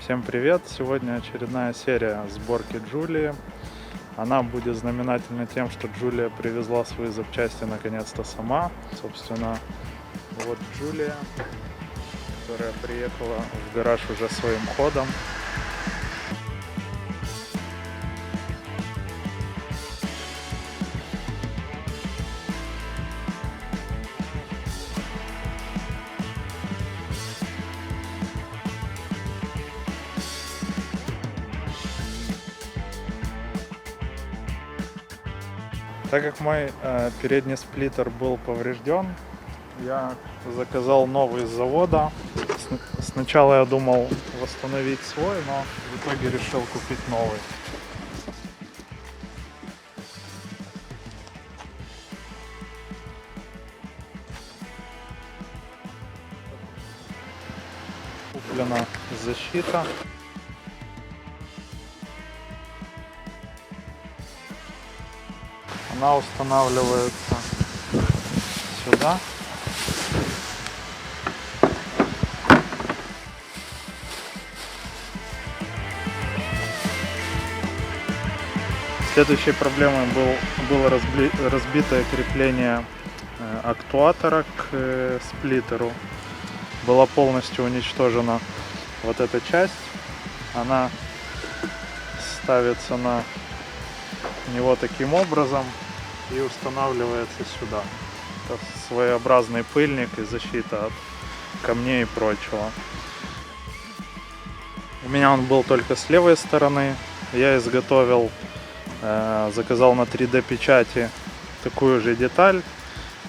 Всем привет! Сегодня очередная серия сборки Джулии. Она будет знаменательна тем, что Джулия привезла свои запчасти наконец-то сама. Собственно, вот Джулия, которая приехала в гараж уже своим ходом. Так как мой передний сплиттер был поврежден, я заказал новый с завода. Сначала я думал восстановить свой, но в итоге решил купить новый. Куплена защита. Она устанавливается сюда. Следующей проблемой было разбитое крепление актуатора к сплиттеру. Была полностью уничтожена вот эта часть. Она ставится на него таким образом и устанавливается сюда. Это своеобразный пыльник и защита от камней и прочего. У меня он был только с левой стороны. Я изготовил, заказал на 3D печати такую же деталь.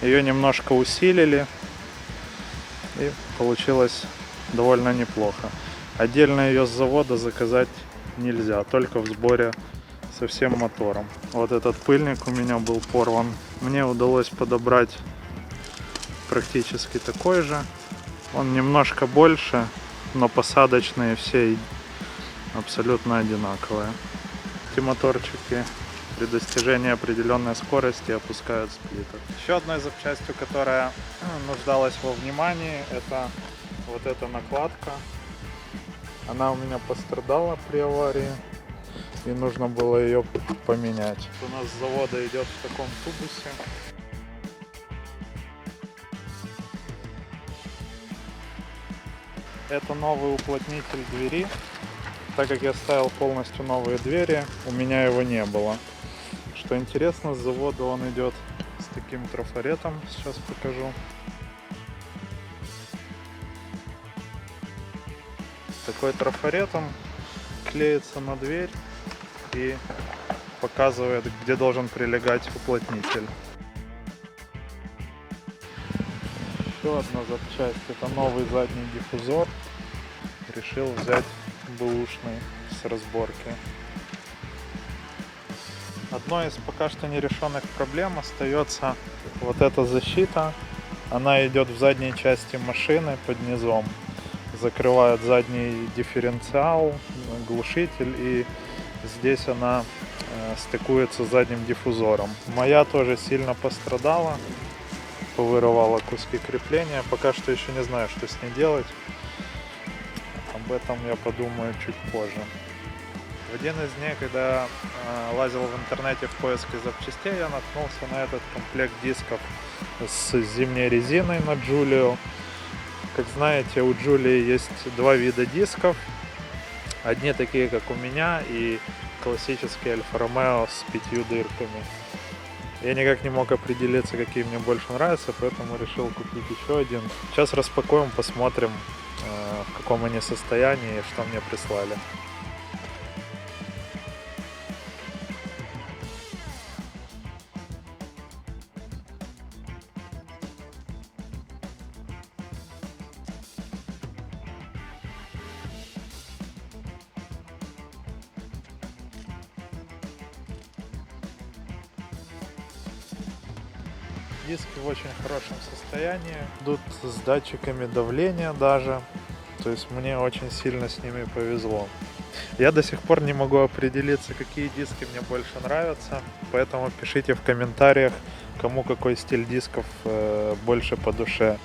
Ее немножко усилили и получилось довольно неплохо. Отдельно ее с завода заказать нельзя, только в сборе со всем мотором. Вот этот пыльник у меня был порван. Мне удалось подобрать практически такой же. Он немножко больше, но посадочные все абсолютно одинаковые. Эти моторчики при достижении определенной скорости опускают сплиттер. Еще одной запчастью, которая нуждалась во внимании, это вот эта накладка. Она у меня пострадала при аварии, и нужно было ее поменять. У нас с завода идет в таком тубусе. Это новый уплотнитель двери. Так как я ставил полностью новые двери, у меня его не было. Что интересно, с завода он идет с таким трафаретом. Сейчас покажу. Такой трафаретом клеится на дверь и показывает, где должен прилегать уплотнитель. Еще одна запчасть, это новый задний диффузор. Решил взять бэушный с разборки. Одной из пока что нерешенных проблем остается вот эта защита. Она идет в задней части машины под низом. Закрывает задний дифференциал, глушитель, и здесь она стыкуется с задним диффузором. Моя тоже сильно пострадала, повырывала куски крепления. Пока что еще не знаю, что с ней делать. Об этом я подумаю чуть позже. В один из дней, когда лазил в интернете в поиске запчастей, я наткнулся на этот комплект дисков с зимней резиной на Джулию. Как знаете, у Джулии есть два вида дисков. Одни такие, как у меня, и классический Альфа Ромео с 5 дырками. Я никак не мог определиться, какие мне больше нравятся, поэтому решил купить еще один. Сейчас распакуем, посмотрим, в каком они состоянии и что мне прислали. Диски в очень хорошем состоянии, идут с датчиками давления даже, то есть мне очень сильно с ними повезло. Я до сих пор не могу определиться, какие диски мне больше нравятся, поэтому пишите в комментариях, кому какой стиль дисков больше по душе.